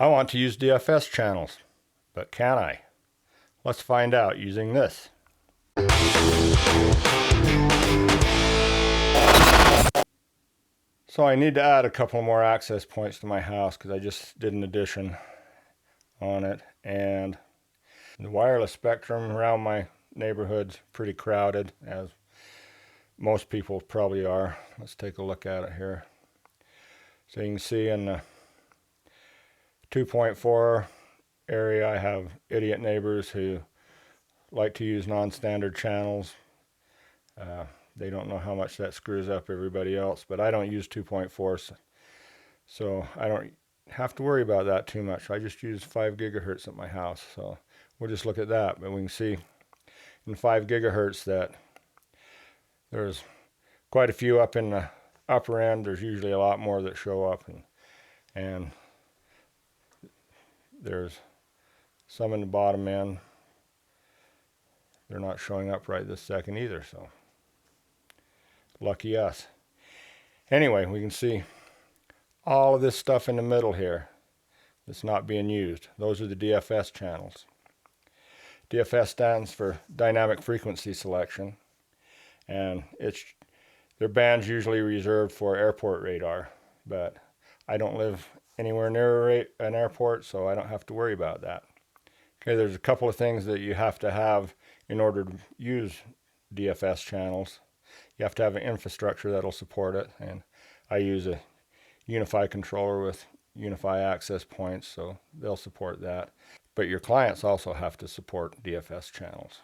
I want to use DFS channels, but can I? Let's find out using this. So I need to add a couple more access points to my house because I just did an addition on it, and the wireless spectrum around my neighborhood's pretty crowded, as most people probably are. Let's take a look at it here. So you can see in the 2.4 area I have idiot neighbors who like to use non-standard channels. They don't know how much that screws up everybody else, but I don't use 2.4, so I don't have to worry about that too much. I just use 5 gigahertz at my house, so we'll just look at that. But we can see in 5 gigahertz that there's quite a few up in the upper end. There's usually a lot more that show up, and there's some in the bottom end. They're not showing up right this second either, so lucky us. Anyway, we can see all of this stuff in the middle here that's not being used. Those are the DFS channels. DFS stands for dynamic frequency selection, and their bands usually reserved for airport radar, but I don't live anywhere near an airport, so I don't have to worry about that. Okay, there's a couple of things that you have to have in order to use DFS channels. You have to have an infrastructure that'll support it, and I use a UniFi controller with UniFi access points, so they'll support that. But your clients also have to support DFS channels.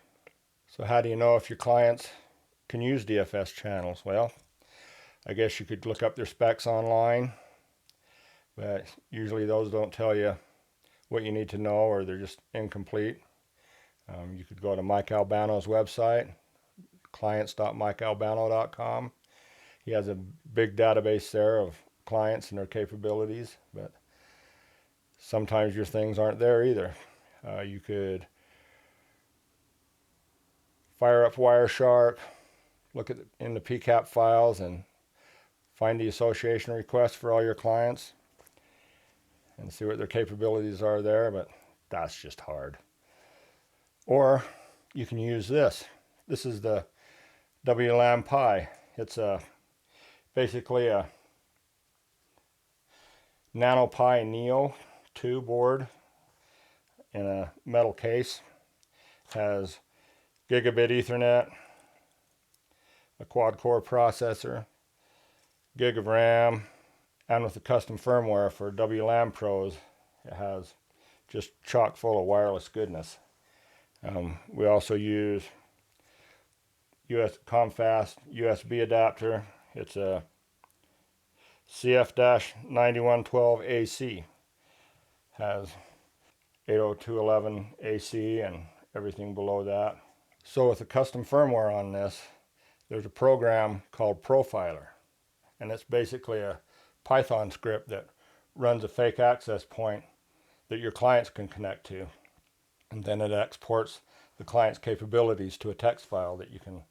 So how do you know if your clients can use DFS channels? Well, I guess you could look up their specs online, but usually those don't tell you what you need to know, or they're just incomplete. You could go to Mike Albano's website, clients.mikealbano.com. He has a big database there of clients and their capabilities, but sometimes your things aren't there either. You could fire up Wireshark, look in the PCAP files and find the association request for all your clients and see what their capabilities are there, but that's just hard. Or you can use this. This is the WLanPi. It's basically a NanoPi Neo 2 board in a metal case. It has gigabit Ethernet, a quad-core processor, gig of RAM, and with the custom firmware for WLAN pros, it has just chock full of wireless goodness. We also use ComFast USB adapter. It's a CF-9112 AC. Has 802.11 AC and everything below that. So with the custom firmware on this, there's a program called Profiler, and it's basically a Python script that runs a fake access point that your clients can connect to, and then it exports the client's capabilities to a text file that you can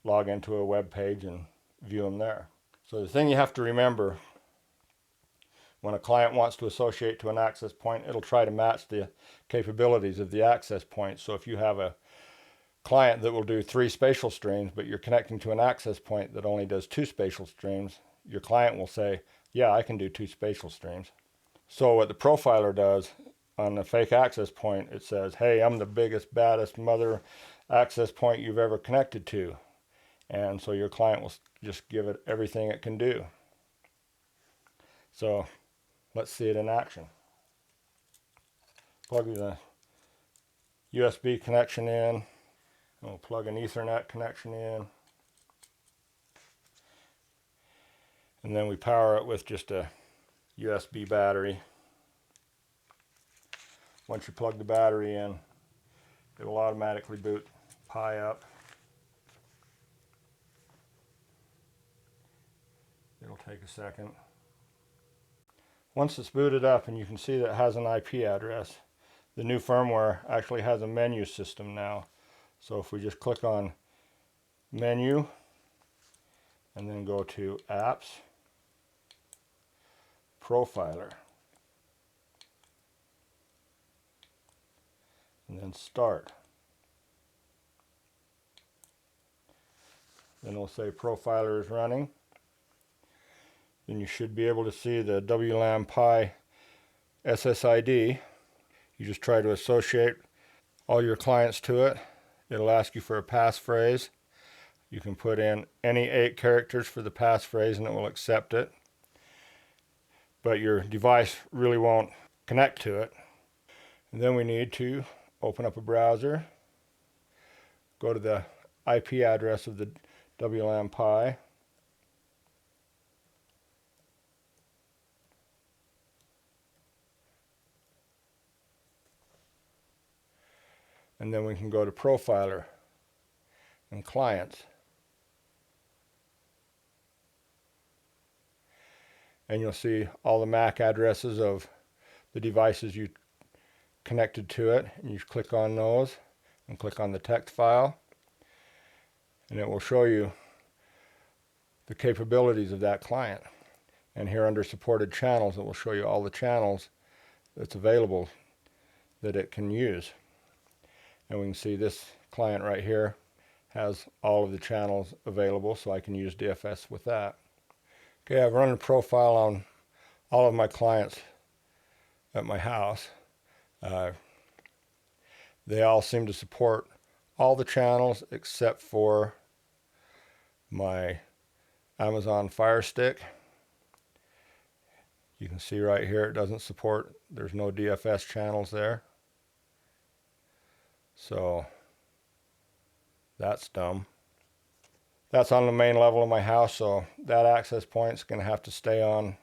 log into a web page and view them there. So the thing you have to remember, when a client wants to associate to an access point, it'll try to match the capabilities of the access point. So if you have a client that will do 3 spatial streams, but you're connecting to an access point that only does 2 spatial streams, your client will say, yeah, I can do 2 spatial streams. So what the profiler does on the fake access point, it says, hey, I'm the biggest, baddest mother access point you've ever connected to. And so your client will just give it everything it can do. So let's see it in action. Plug the USB connection in, and we'll plug an Ethernet connection in. And then we power it with just a USB battery. Once you plug the battery in, it will automatically boot Pi up. It'll take a second. Once it's booted up, and you can see that it has an IP address, the new firmware actually has a menu system now. So if we just click on Menu and then go to Apps, Profiler, and start. Then we'll say profiler is running. Then you should be able to see the WLanPi SSID. You just try to associate all your clients to it. It'll ask you for a passphrase. You can put in any 8 characters for the passphrase and it will accept it. But your device really won't connect to it. And then we need to open up a browser, go to the IP address of the WLanPi, and then we can go to Profiler and Clients. And you'll see all the MAC addresses of the devices you connected to it. And you click on those and click on the text file. And it will show you the capabilities of that client. And here under supported channels, it will show you all the channels that's available that it can use. And we can see this client right here has all of the channels available, so I can use DFS with that. Okay, I've run a profile on all of my clients at my house. They all seem to support all the channels except for my Amazon Fire Stick. You can see right here it doesn't support, there's no DFS channels there. So that's dumb. That's on the main level of my house, so that access point's going to have to stay on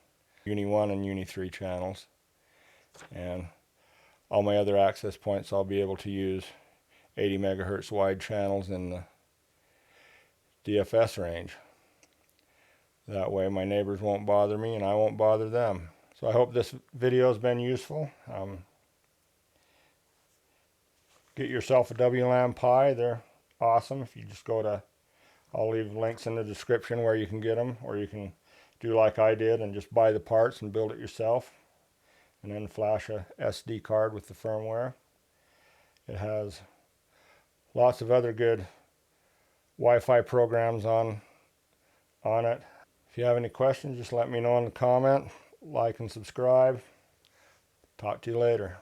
Uni 1 and Uni 3 channels. And all my other access points I'll be able to use 80 megahertz wide channels in the DFS range. That way my neighbors won't bother me and I won't bother them. So I hope this video has been useful. Get yourself a WLanPi. They're awesome. If you just go to, I'll leave links in the description where you can get them, or you can do like I did and just buy the parts and build it yourself and then flash a SD card with the firmware. It has lots of other good Wi-Fi programs on it. If you have any questions, just let me know in the comment. Like and subscribe. Talk to you later.